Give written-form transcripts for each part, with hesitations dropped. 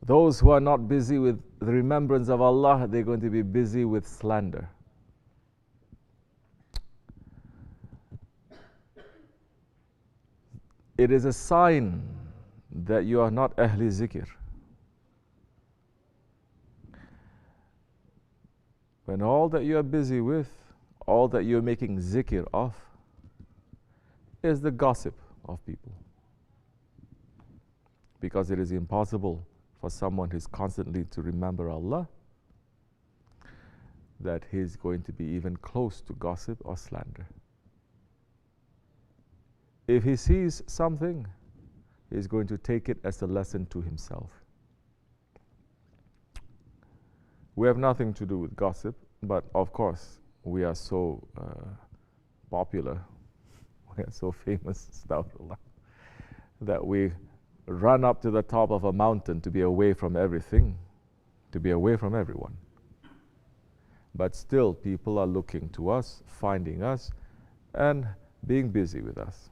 Those who are not busy with the remembrance of Allah, they're going to be busy with slander. It is a sign that you are not Ahli Zikr. When all that you are busy with, all that you're making zikr of, is the gossip of people. Because it is impossible for someone who's constantly to remember Allah that he's going to be even close to gossip or slander. If he sees something, he's going to take it as a lesson to himself. We have nothing to do with gossip, but of course, we are so popular, we are so famous, astaghfirullah, that we run up to the top of a mountain to be away from everything, to be away from everyone. But still, people are looking to us, finding us, and being busy with us.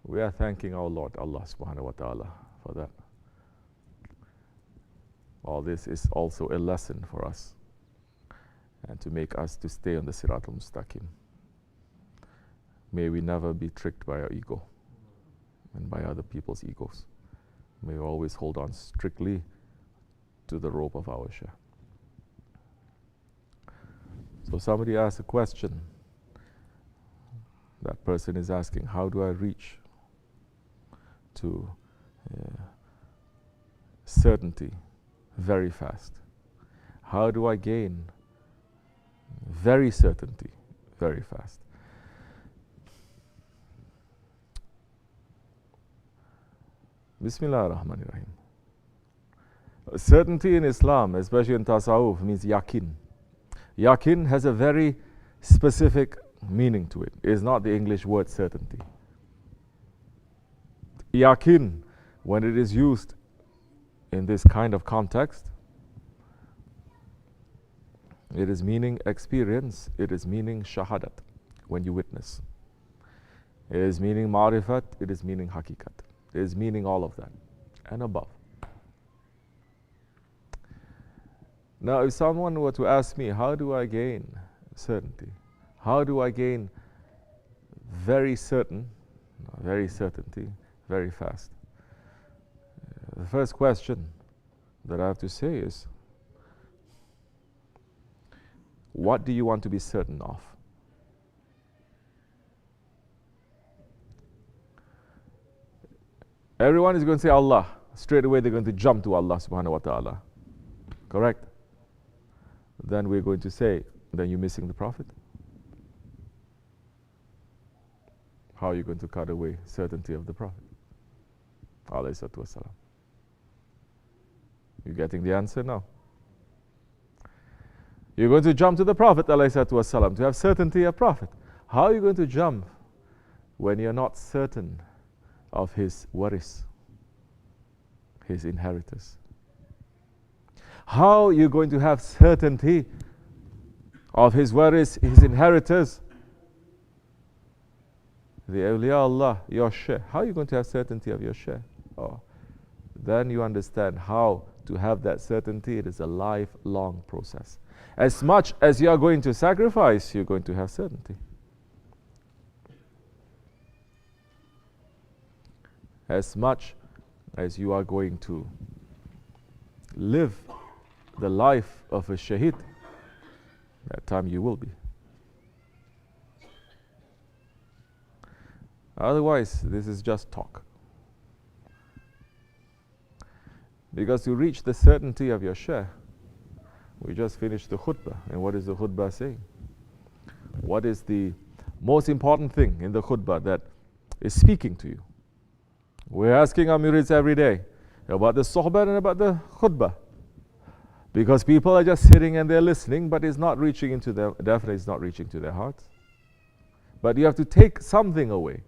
We are thanking our Lord, Allah subhanahu wa ta'ala, for that. All this is also a lesson for us, and to make us to stay on the Sirat al-Mustaqim. May we never be tricked by our ego and by other people's egos. May we always hold on strictly to the rope of our share. So somebody asked a question. That person is asking, how do I reach to certainty very fast? How do I gain very certainty very fast? Bismillah ar-Rahman ar-Rahim. Certainty in Islam, especially in Tasawwuf, means yaqeen. Yaqeen has a very specific meaning to it. It is not the English word certainty. Yaqeen, when it is used in this kind of context, it is meaning experience, it is meaning shahadat, when you witness. It is meaning ma'rifat, it is meaning hakikat. It is meaning all of that and above. Now, if someone were to ask me, how do I gain certainty? How do I gain very certainty, very fast? The first question that I have to say is, what do you want to be certain of? Everyone is going to say Allah. Straight away they're going to jump to Allah subhanahu wa ta'ala. Correct? Then we're going to say, then you're missing the Prophet. How are you going to cut away certainty of the Prophet? Alayhi salatu wassalam. You getting the answer now? You're going to jump to the Prophet alayhi salatu wassalam to have certainty of Prophet. How are you going to jump when you're not certain of his waris, his inheritors? How are you going to have certainty of his waris, his inheritors? The awliya Allah, your share. How are you going to have certainty of your share? Oh, then you understand how to have that certainty. It is a lifelong process. As much as you are going to sacrifice, you're going to have certainty. As much as you are going to live the life of a shaheed, that time you will be. Otherwise, this is just talk. Because to reach the certainty of your share, we just finished the khutbah. And what is the khutbah saying? What is the most important thing in the khutbah that is speaking to you? We're asking our murids every day about the sohbah and about the khutbah. Because people are just sitting and they're listening, but it's not reaching into their, definitely it's not reaching to their hearts. But you have to take something away.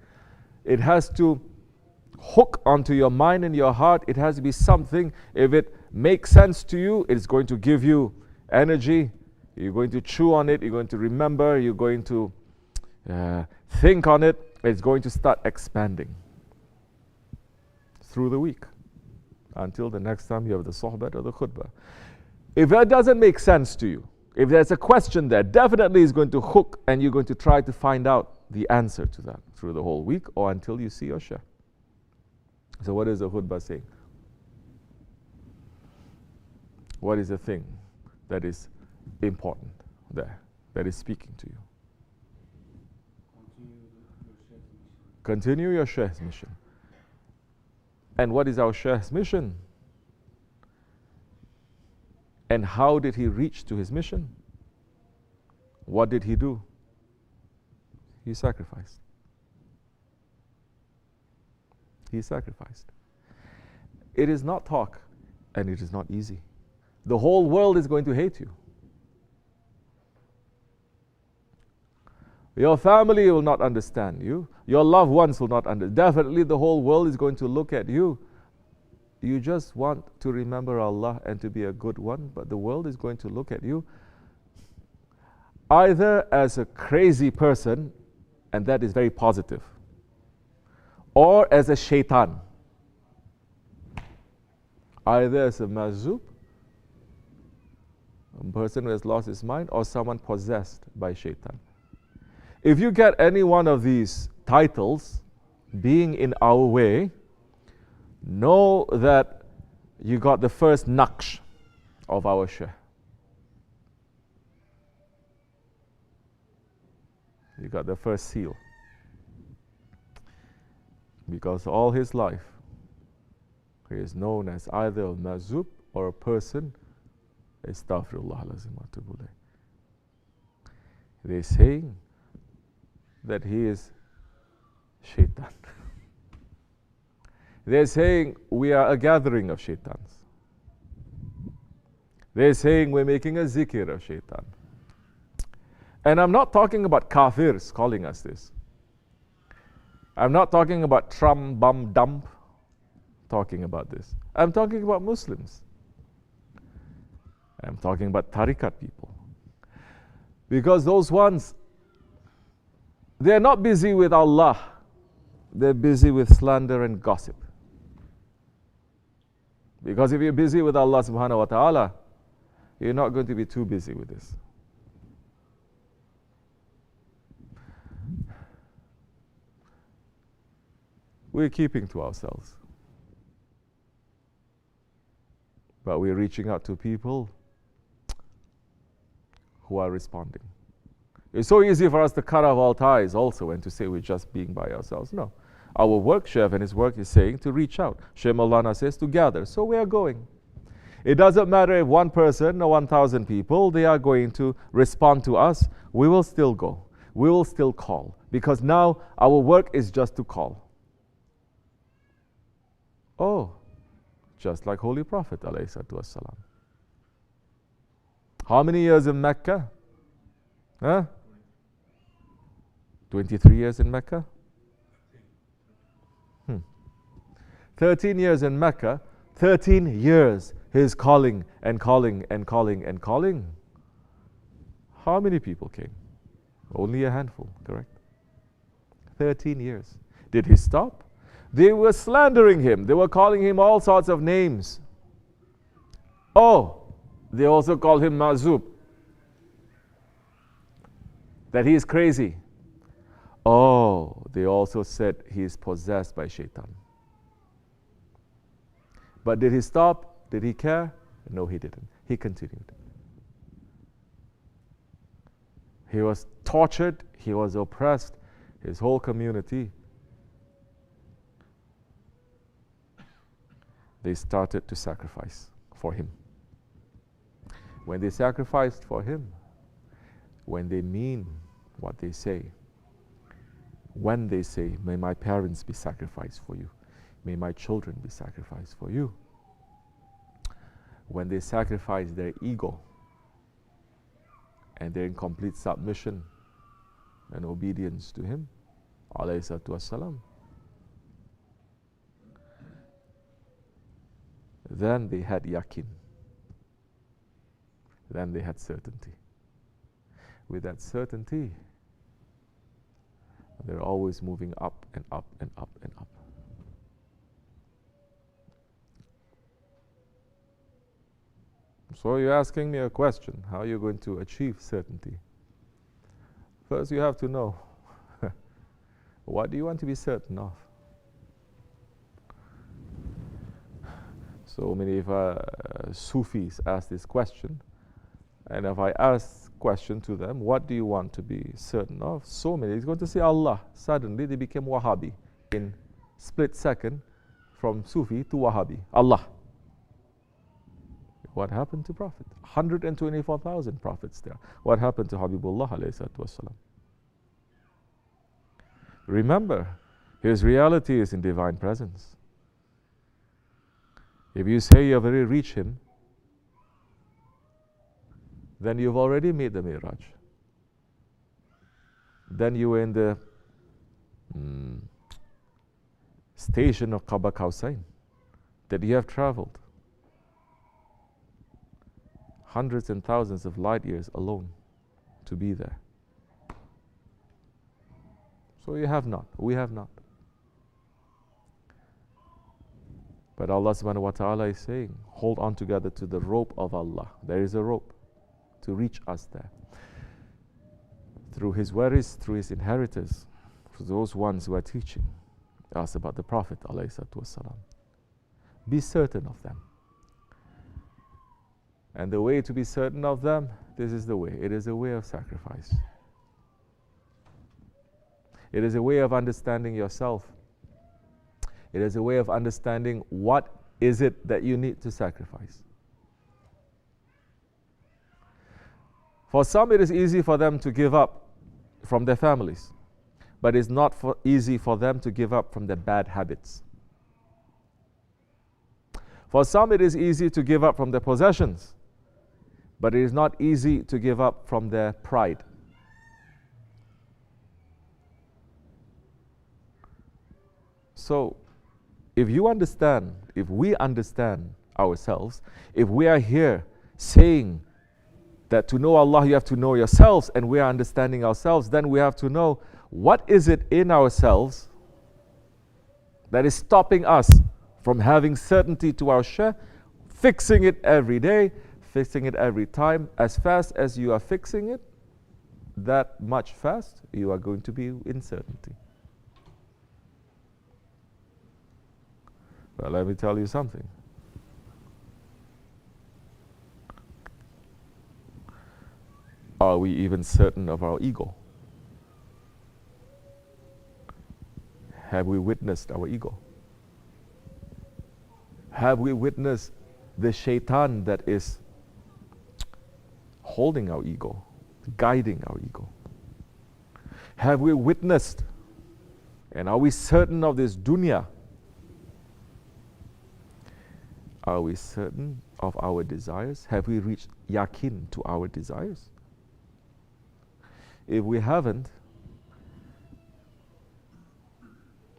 It has to hook onto your mind and your heart. It has to be something. If it makes sense to you, it's going to give you energy. You're going to chew on it. You're going to remember. You're going to think on it. It's going to start expanding. through the week until the next time you have the sohbet or the khutbah. If that doesn't make sense to you, if there's a question there, definitely is going to hook and you're going to try to find out the answer to that through the whole week or until you see your share. So what is the khutbah saying? What is the thing that is important there, that is speaking to you? Continue your Sheikh's mission. And what is our Sheikh's mission? And how did he reach to his mission? What did he do? He sacrificed. He sacrificed. It is not talk, and it is not easy. The whole world is going to hate you. Your family will not understand you. Your loved ones will not understand. Definitely the whole world is going to look at you. You just want to remember Allah and to be a good one, but the world is going to look at you either as a crazy person, and that is very positive, or as a shaitan. Either as a mazub, a person who has lost his mind, or someone possessed by shaitan. If you get any one of these titles being in our way, know that you got the first naqsh of our Shaykh. You got the first seal. Because all his life, he is known as either a mazub or a person. Astaghfirullah lazim wa atubu ilayh. They saying that he is shaitan. They're saying we are a gathering of shaitans. They're saying we're making a zikr of shaitan. And I'm not talking about kafirs calling us this. I'm not talking about trum, bum, dump talking about this. I'm talking about Muslims. I'm talking about tariqat people. Because those ones, they're not busy with Allah. They're busy with slander and gossip. Because if you're busy with Allah subhanahu wa ta'ala, you're not going to be too busy with this. We're keeping to ourselves. But we're reaching out to people who are responding. It's so easy for us to cut off all ties also and to say we're just being by ourselves. No. Our work, Sheikh and his work is saying to reach out. Sheikh Maulana says to gather. So we are going. It doesn't matter if one person or 1,000 people, they are going to respond to us. We will still go. We will still call. Because now our work is just to call. Oh, just like Holy Prophet ﷺ. How many years in Mecca? 23 years in Mecca? 13 years in Mecca, 13 years he's calling and calling and calling and calling. How many people came? Only a handful, correct? 13 years. Did he stop? They were slandering him. They were calling him all sorts of names. Oh, they also call him Mazub. That he is crazy. Oh, they also said he is possessed by shaitan. But did he stop? Did he care? No, he didn't. He continued. He was tortured. He was oppressed. His whole community. They started to sacrifice for him. When they sacrificed for him, when they mean what they say, when they say, may my parents be sacrificed for you, may my children be sacrificed for you, when they sacrifice their ego and they're in complete submission and obedience to him, alayhi salatu wassalam, then they had yaqeen. Then they had certainty. With that certainty, they're always moving up and up and up and up. So you're asking me a question, how are you going to achieve certainty? First you have to know, what do you want to be certain of? So many Sufis ask this question, and if I ask question to them, what do you want to be certain of? So many, he's going to say Allah. Suddenly they became Wahhabi in split second from Sufi to Wahhabi. Allah. What happened to Prophet? 124,000 prophets there. What happened to Habibullah alayhi salatu wasalam? Remember, his reality is in divine presence. If you say you already reach him, then you've already made the Miraj. Then you were in the station of Qaba Qawsain, that you have traveled hundreds and thousands of light years alone to be there. So you have not, we have not. But Allah subhanahu wa ta'ala is saying, hold on together to the rope of Allah. There is a rope to reach us there. Through his waris, through his inheritors, for those ones who are teaching us about the Prophet alayhi salatu wasalam. Be certain of them. And the way to be certain of them, this is the way. It is a way of sacrifice. It is a way of understanding yourself. It is a way of understanding what is it that you need to sacrifice. For some, it is easy for them to give up from their families, but it's not easy for them to give up from their bad habits. For some, it is easy to give up from their possessions, but it is not easy to give up from their pride. So, if you understand, if we understand ourselves, if we are here saying that to know Allah you have to know yourselves, and we are understanding ourselves, then we have to know what is it in ourselves that is stopping us from having certainty to our share, fixing it every day, fixing it every time. As fast as you are fixing it, that much fast, you are going to be in certainty. Well, let me tell you something. Are we even certain of our ego? Have we witnessed our ego? Have we witnessed the shaitan that is holding our ego, guiding our ego? Have we witnessed, and are we certain of this dunya? Are we certain of our desires? Have we reached yakin to our desires? If we haven't,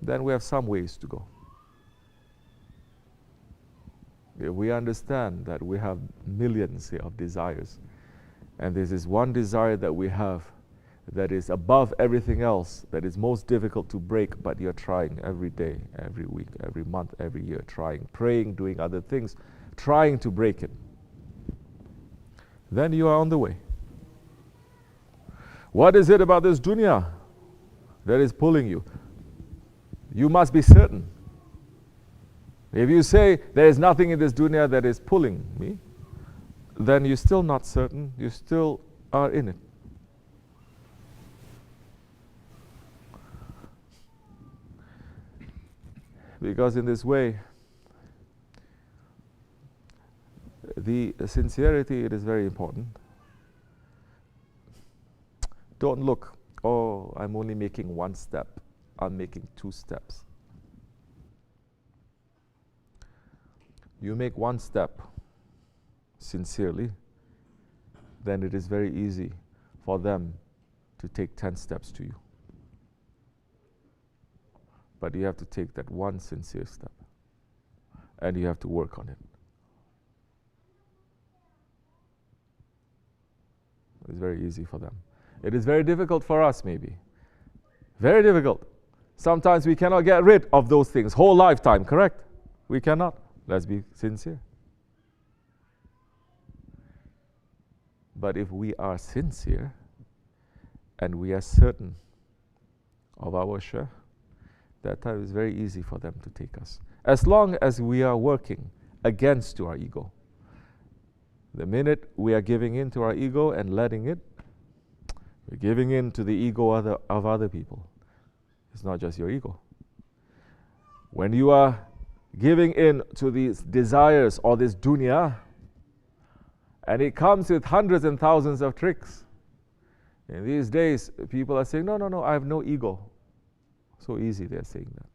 then we have some ways to go. If we understand that we have millions of desires, and this is one desire that we have that is above everything else, that is most difficult to break, but you're trying every day, every week, every month, every year, trying, praying, doing other things, trying to break it, then you are on the way. What is it about this dunya that is pulling you? You must be certain. If you say there is nothing in this dunya that is pulling me, then you're still not certain, you still are in it. Because in this way, the sincerity, it is very important. Don't look, oh, I'm only making one step, I'm making 2 steps. You make 1 step sincerely, then it is very easy for them to take 10 steps to you. But you have to take that 1 sincere step, and you have to work on it. It's very easy for them. It is very difficult for us, maybe. Very difficult. Sometimes we cannot get rid of those things whole lifetime, correct? We cannot. Let's be sincere. But if we are sincere and we are certain of our share, that time is very easy for them to take us. As long as we are working against our ego. The minute we are giving in to our ego and letting it, we're giving in to the ego of other people. It's not just your ego. When you are giving in to these desires or this dunya, and it comes with hundreds and thousands of tricks. In these days, people are saying, no, I have no ego. So easy they're saying that.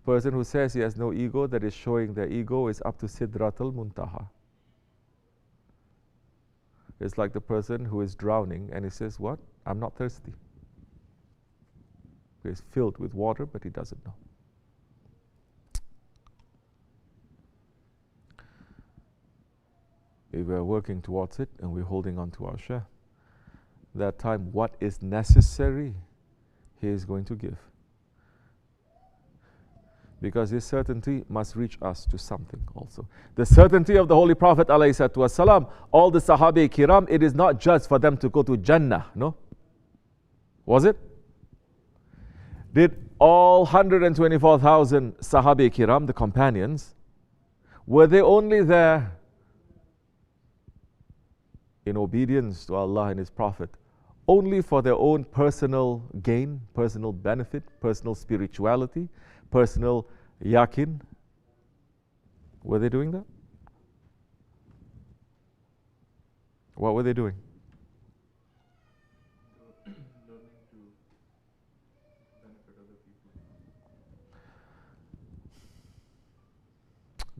Person who says he has no ego, that is showing their ego is up to Sidratul Muntaha. It's like the person who is drowning and he says, what? I'm not thirsty. He's filled with water, but he doesn't know. If we're working towards it and we're holding on to our share, that time what is necessary, He is going to give. Because His certainty must reach us to something also. The certainty of the Holy Prophet ﷺ, all the Sahabi Kiram, it is not just for them to go to Jannah, no? Was it? Did all 124,000 Sahabi Kiram, the companions, were they only there in obedience to Allah and His Prophet, only for their own personal gain, personal benefit, personal spirituality, personal yakin? Were they doing that? What were they doing? Learning to benefit other people.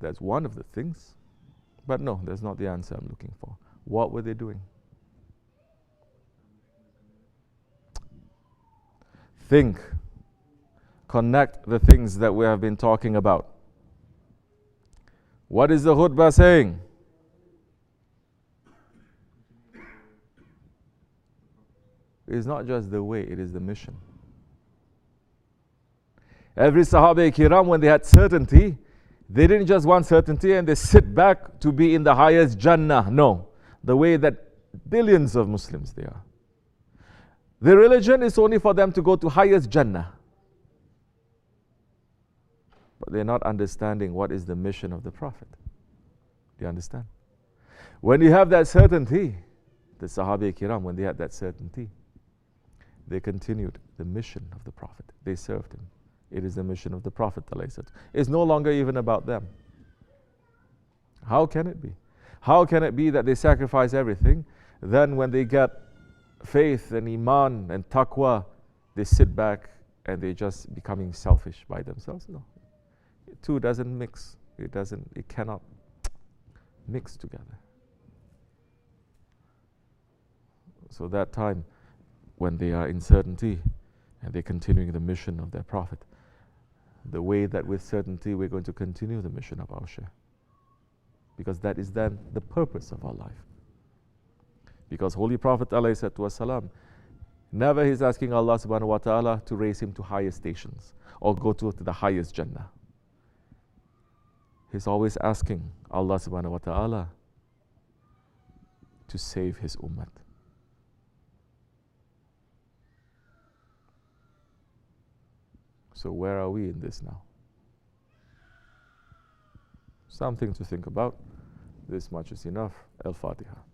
That's one of the things. But no, that's not the answer I'm looking for. What were they doing? Think. Connect the things that we have been talking about. What is the khutbah saying? It is not just the way, it is the mission. Every Sahaba Kiram, when they had certainty, they didn't just want certainty and they sit back to be in the highest Jannah. No. The way that billions of Muslims they are. The religion is only for them to go to highest Jannah. But they're not understanding what is the mission of the Prophet. Do you understand? When you have that certainty, the Sahaba Kiram, when they had that certainty, they continued the mission of the Prophet. They served him. It is the mission of the Prophet. It's no longer even about them. How can it be? How can it be that they sacrifice everything, then when they get faith and iman and taqwa, they sit back and they're just becoming selfish by themselves? No. Two doesn't mix. It cannot mix together. So that time when they are in certainty and they're continuing the mission of their Prophet, the way that with certainty we're going to continue the mission of our Shaykh. Because that is then the purpose of our life. Because Holy Prophet ﷺ, never he's asking Allah subhanahu wa ta'ala to raise him to higher stations or go to the highest Jannah. He's always asking Allah subhanahu wa ta'ala to save his ummah. So where are we in this now? Something to think about. This much is enough. Al-Fatiha.